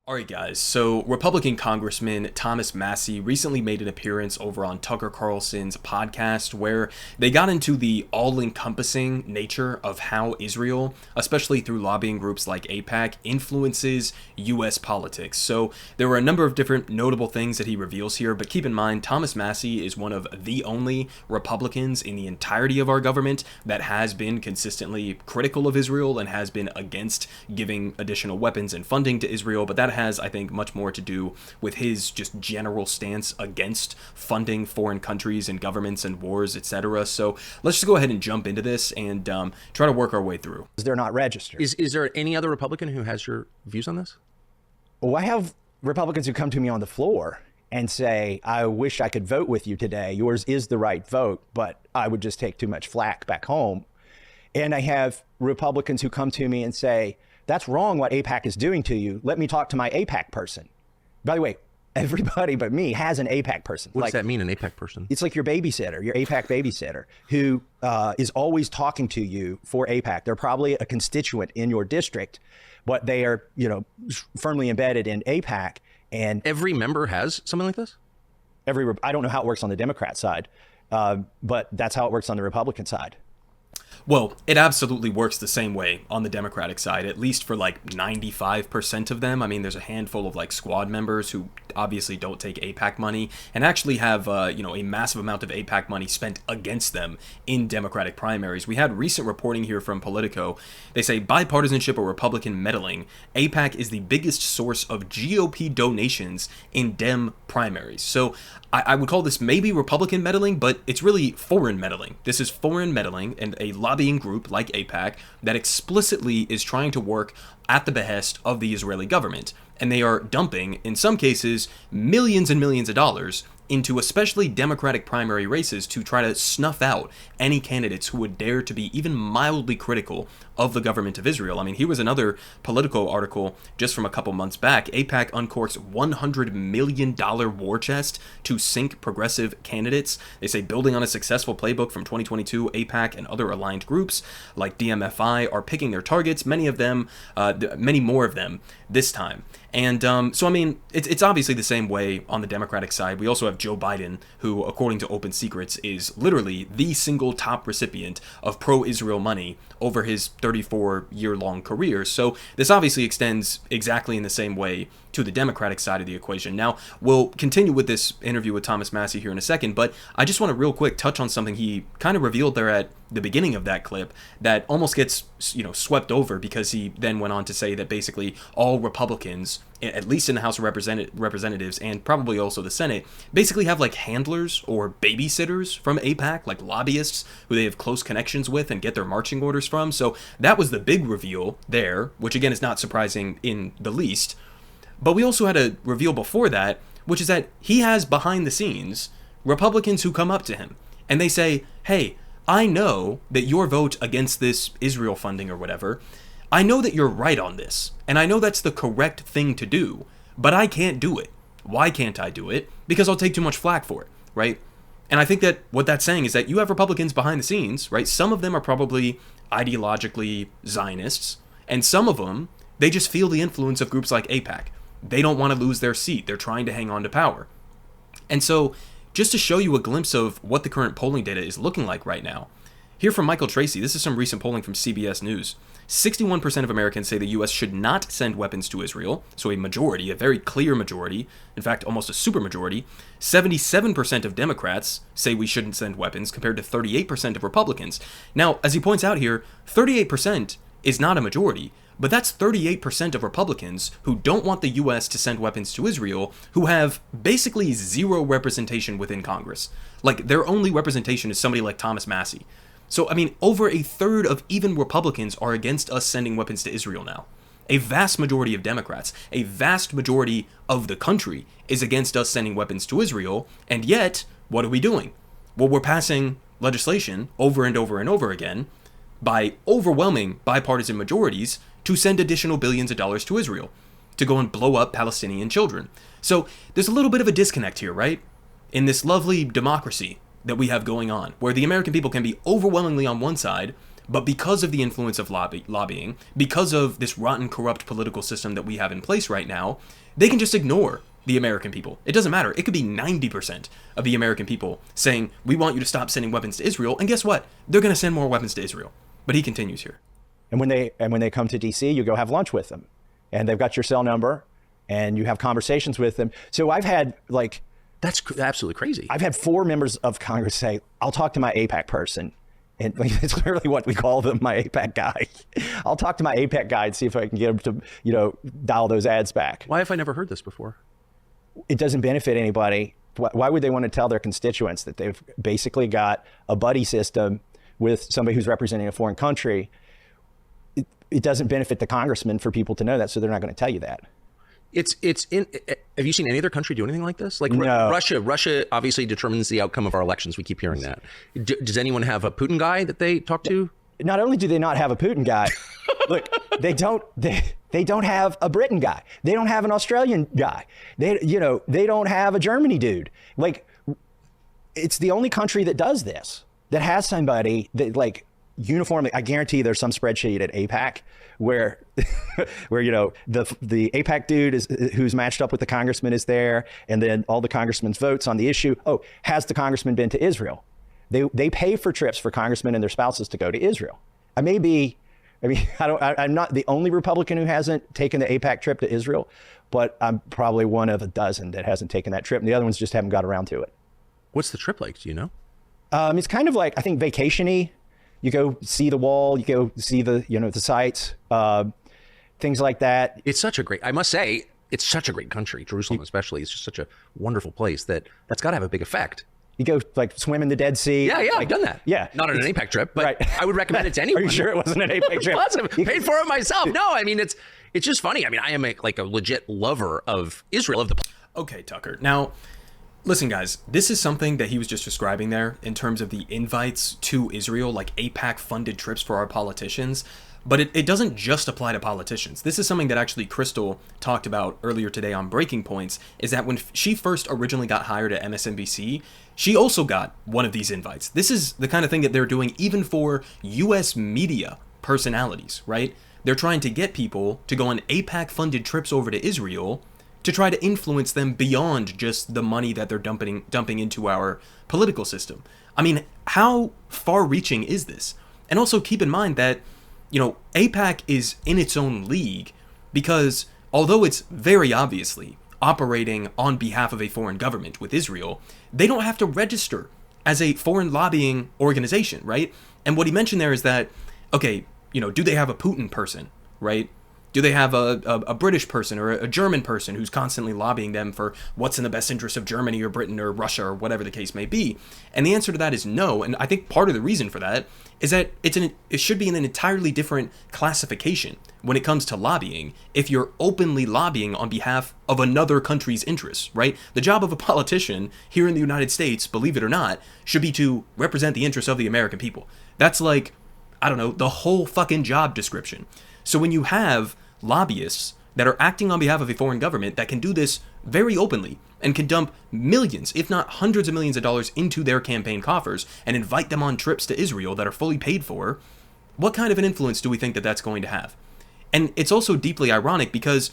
All right, guys. So, Republican Congressman Thomas Massie recently made an appearance over on Tucker Carlson's podcast where they got into the all-encompassing nature of how Israel, especially through lobbying groups like AIPAC, influences U.S. politics. So, there were a number of different notable things that he reveals here, but keep in mind, Thomas Massie is one of the only Republicans in the entirety of our government that has been consistently critical of Israel and has been against giving additional weapons and funding to Israel, but that has, I think, much more to do with his just general stance against funding foreign countries and governments and wars, etc. So let's just go ahead and jump into this and try to work our way through. They're not registered. Is there any other Republican who has your views on this? Well, I have Republicans who come to me on the floor and say, I wish I could vote with you today. Yours is the right vote, but I would just take too much flack back home. And I have Republicans who come to me and say, that's wrong what AIPAC is doing to you. Let me talk to my AIPAC person. By the way, everybody but me has an AIPAC person. What does that mean, an AIPAC person? It's like your babysitter, your AIPAC babysitter, who is always talking to you for AIPAC. They're probably a constituent in your district, but they are, firmly embedded in AIPAC. And every member has something like this? I don't know how it works on the Democrat side, but that's how it works on the Republican side. Well, it absolutely works the same way on the Democratic side, at least for like 95% of them. I mean, there's a handful of like squad members who obviously don't take AIPAC money and actually have, a massive amount of AIPAC money spent against them in Democratic primaries. We had recent reporting here from Politico. They say bipartisanship or Republican meddling, AIPAC is the biggest source of GOP donations in Dem primaries. So I would call this maybe Republican meddling, but it's really foreign meddling. This is foreign meddling and a lobbying group like AIPAC that explicitly is trying to work at the behest of the Israeli government. And they are dumping, in some cases, millions and millions of dollars into especially Democratic primary races to try to snuff out any candidates who would dare to be even mildly critical of the government of Israel. I mean, here was another Politico article just from a couple months back. AIPAC uncorks $100 million war chest to sink progressive candidates. They say building on a successful playbook from 2022, AIPAC and other aligned groups like DMFI are picking their targets, many more of them this time. And so, I mean, it's obviously the same way on the Democratic side. We also have Joe Biden, who, according to Open Secrets, is literally the single top recipient of pro-Israel money over his 34-year-long career. So this obviously extends exactly in the same way to the Democratic side of the equation. Now, we'll continue with this interview with Thomas Massie here in a second, but I just want to real quick touch on something he kind of revealed there at the beginning of that clip that almost gets, swept over, because he then went on to say that basically all Republicans, at least in the House of Representatives and probably also the Senate, basically have like handlers or babysitters from AIPAC, like lobbyists who they have close connections with and get their marching orders from. So that was the big reveal there, which again is not surprising in the least. But we also had a reveal before that, which is that he has behind the scenes Republicans who come up to him and they say, hey, I know that your vote against this Israel funding or whatever, I know that you're right on this, and I know that's the correct thing to do, but I can't do it. Why can't I do it? Because I'll take too much flack for it, right? And I think that what that's saying is that you have Republicans behind the scenes, right? Some of them are probably ideologically Zionists, and some of them, they just feel the influence of groups like AIPAC. They don't want to lose their seat. They're trying to hang on to power. And so, just to show you a glimpse of what the current polling data is looking like right now, here from Michael Tracy, this is some recent polling from CBS News. 61% of Americans say the U.S. should not send weapons to Israel, so a majority, a very clear majority, in fact, almost a supermajority. 77% of Democrats say we shouldn't send weapons, compared to 38% of Republicans. Now, as he points out here, 38% is not a majority, but that's 38% of Republicans who don't want the U.S. to send weapons to Israel, who have basically zero representation within Congress. Like, their only representation is somebody like Thomas Massie. So, I mean, over a third of even Republicans are against us sending weapons to Israel now. A vast majority of Democrats, a vast majority of the country is against us sending weapons to Israel, and yet, what are we doing? Well, we're passing legislation over and over and over again by overwhelming bipartisan majorities to send additional billions of dollars to Israel, to go and blow up Palestinian children. So, there's a little bit of a disconnect here, right? In this lovely democracy that we have going on, where the American people can be overwhelmingly on one side, But because of the influence of lobbying, because of this rotten, corrupt political system that we have in place right now, they can just ignore the American people. It doesn't matter. It could be 90% of the American people saying, we want you to stop sending weapons to Israel. And guess what? They're going to send more weapons to Israel. But he continues here. And when they come to DC, you go have lunch with them, and they've got your cell number, and you have conversations with them. So I've had That's absolutely crazy. I've had 4 members of Congress say, I'll talk to my AIPAC person. And it's literally what we call them, my AIPAC guy. I'll talk to my AIPAC guy and see if I can get him to, dial those ads back. Why have I never heard this before? It doesn't benefit anybody. Why would they want to tell their constituents that they've basically got a buddy system with somebody who's representing a foreign country? It doesn't benefit the congressman for people to know that, so they're not going to tell you that. Have you seen any other country do anything like this? Like No. Russia obviously determines the outcome of our elections. We keep hearing that. Does anyone have a Putin guy that they talk to? Not only do they not have a Putin guy, look, they don't have a Britain guy. They don't have an Australian guy. They don't have a Germany dude. Like, it's the only country that does this, that has somebody that uniformly. I guarantee there's some spreadsheet at AIPAC where the AIPAC dude who's matched up with the congressman is there, and then all the congressman's votes on the issue. Oh, has the congressman been to Israel? They pay for trips for congressmen and their spouses to go to Israel. I'm not the only Republican who hasn't taken the AIPAC trip to Israel, but I'm probably one of a dozen that hasn't taken that trip, and the other ones just haven't got around to it. What's the trip like? Do you know? It's kind of like, I think, vacation-y. You go see the wall, you go see the sites, things like that. I must say, it's such a great country, Jerusalem especially. It's just such a wonderful place that's got to have a big effect. You go swim in the Dead Sea. Yeah, I've done that. Yeah. Not on an AIPAC trip, but right. I would recommend it to anyone. Are you sure it wasn't an AIPAC trip? Positive. Paid for it myself. No, I mean, it's just funny. I mean, I am a legit lover of Israel. Okay, Tucker. Now, listen, guys, this is something that he was just describing there in terms of the invites to Israel, like AIPAC-funded trips for our politicians. But it doesn't just apply to politicians. This is something that actually Crystal talked about earlier today on Breaking Points, is that when she first originally got hired at MSNBC, she also got one of these invites. This is the kind of thing that they're doing even for U.S. media personalities, right? They're trying to get people to go on AIPAC-funded trips over to Israel to try to influence them beyond just the money that they're dumping into our political system. I mean, how far-reaching is this? And also keep in mind that AIPAC is in its own league because although it's very obviously operating on behalf of a foreign government with Israel, they don't have to register as a foreign lobbying organization, right? And what he mentioned there is that, okay, do they have a Putin person, right? Do they have a British person or a German person who's constantly lobbying them for what's in the best interest of Germany or Britain or Russia or whatever the case may be? And the answer to that is no. And I think part of the reason for that is that it should be in an entirely different classification when it comes to lobbying if you're openly lobbying on behalf of another country's interests, right? The job of a politician here in the United States, believe it or not, should be to represent the interests of the American people. That's like, I don't know, the whole fucking job description. So when you have lobbyists that are acting on behalf of a foreign government that can do this very openly and can dump millions, if not hundreds of millions of dollars into their campaign coffers and invite them on trips to Israel that are fully paid for, what kind of an influence do we think that that's going to have? And it's also deeply ironic because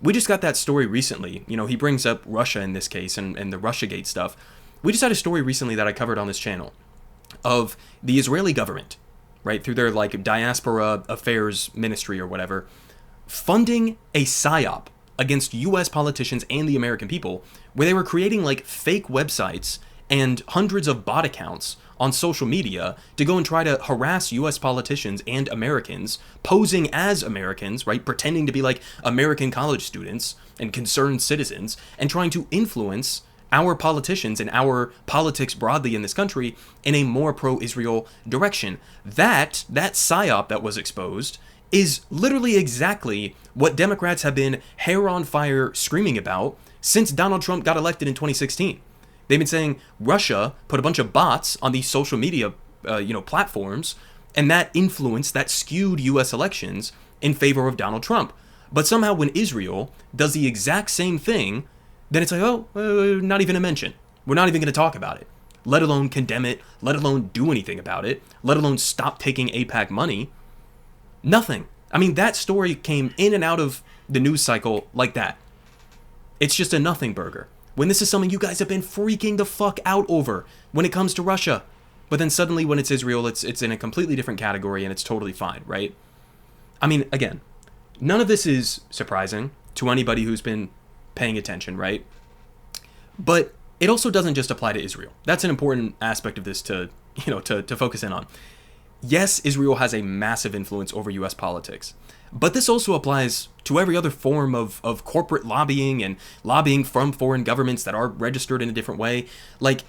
we just got that story recently. He brings up Russia in this case and the Russiagate stuff. We just had a story recently that I covered on this channel of the Israeli government, right, through their diaspora affairs ministry or whatever, funding a psyop against U.S. politicians and the American people, where they were creating fake websites and hundreds of bot accounts on social media to go and try to harass U.S. politicians and Americans, posing as Americans, right, pretending to be American college students and concerned citizens, and trying to influence our politicians and our politics broadly in this country in a more pro-Israel direction. That psyop that was exposed is literally exactly what Democrats have been hair on fire screaming about since Donald Trump got elected in 2016. They've been saying Russia put a bunch of bots on these social media platforms, and that influenced, that skewed U.S. elections in favor of Donald Trump. But somehow when Israel does the exact same thing, then it's not even a mention. We're not even going to talk about it. let alone condemn it, let alone do anything about it, let alone stop taking AIPAC money. Nothing. I mean, that story came in and out of the news cycle like that. It's just a nothing burger. When this is something you guys have been freaking the fuck out over when it comes to Russia. But then suddenly when it's Israel, it's in a completely different category and it's totally fine, right? I mean, again, none of this is surprising to anybody who's been paying attention, right? But it also doesn't just apply to Israel. That's an important aspect of this to focus in on. Yes, Israel has a massive influence over US politics, but this also applies to every other form of corporate lobbying and lobbying from foreign governments that are registered in a different way. Like,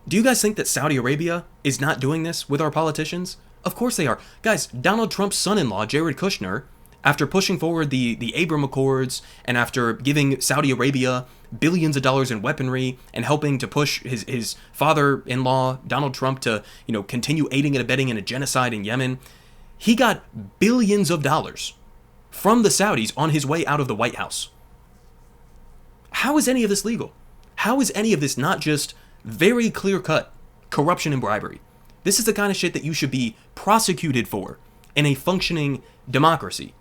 do you guys think that Saudi Arabia is not doing this with our politicians? Of course they are. Guys, Donald Trump's son-in-law, Jared Kushner, after pushing forward the Abraham Accords and after giving Saudi Arabia billions of dollars in weaponry and helping to push his father-in-law, Donald Trump, to, continue aiding and abetting in a genocide in Yemen, he got billions of dollars from the Saudis on his way out of the White House. How is any of this legal? How is any of this not just very clear-cut corruption and bribery? This is the kind of shit that you should be prosecuted for in a functioning democracy.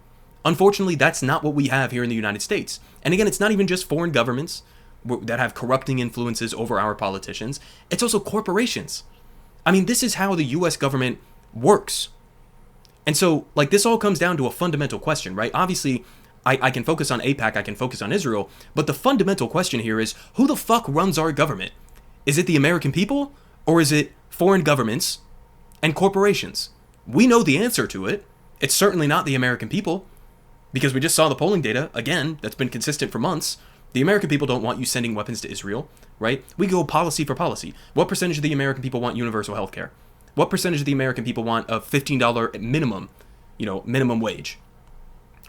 Unfortunately, that's not what we have here in the United States. And again, it's not even just foreign governments that have corrupting influences over our politicians. It's also corporations. I mean, this is how the US government works. And so, this all comes down to a fundamental question, right? Obviously, I can focus on AIPAC, I can focus on Israel, but the fundamental question here is, who the fuck runs our government? Is it the American people, or is it foreign governments and corporations? We know the answer to it. It's certainly not the American people, because we just saw the polling data, again, that's been consistent for months. The American people don't want you sending weapons to Israel, right? We go policy for policy. What percentage of the American people want universal health care? What percentage of the American people want a $15 minimum, minimum wage?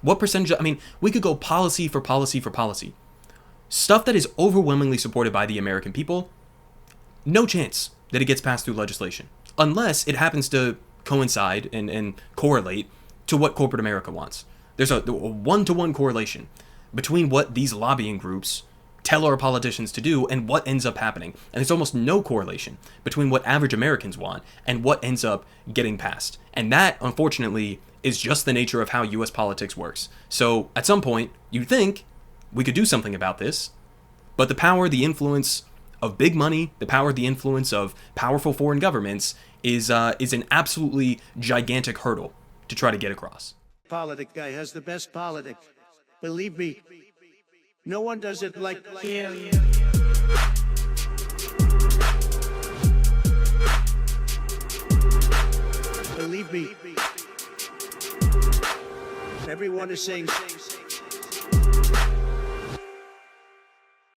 What percentage, we could go policy for policy for policy. Stuff that is overwhelmingly supported by the American people, no chance that it gets passed through legislation, unless it happens to coincide and correlate to what corporate America wants. There's a one-to-one correlation between what these lobbying groups tell our politicians to do and what ends up happening. And there's almost no correlation between what average Americans want and what ends up getting passed. And that, unfortunately, is just the nature of how US politics works. So at some point, you'd think we could do something about this, but the power, the influence of big money, the power, the influence of powerful foreign governments is an absolutely gigantic hurdle to try to get across. Politic guy has the best politic. Believe me, no one does it like him. Believe me, everyone is saying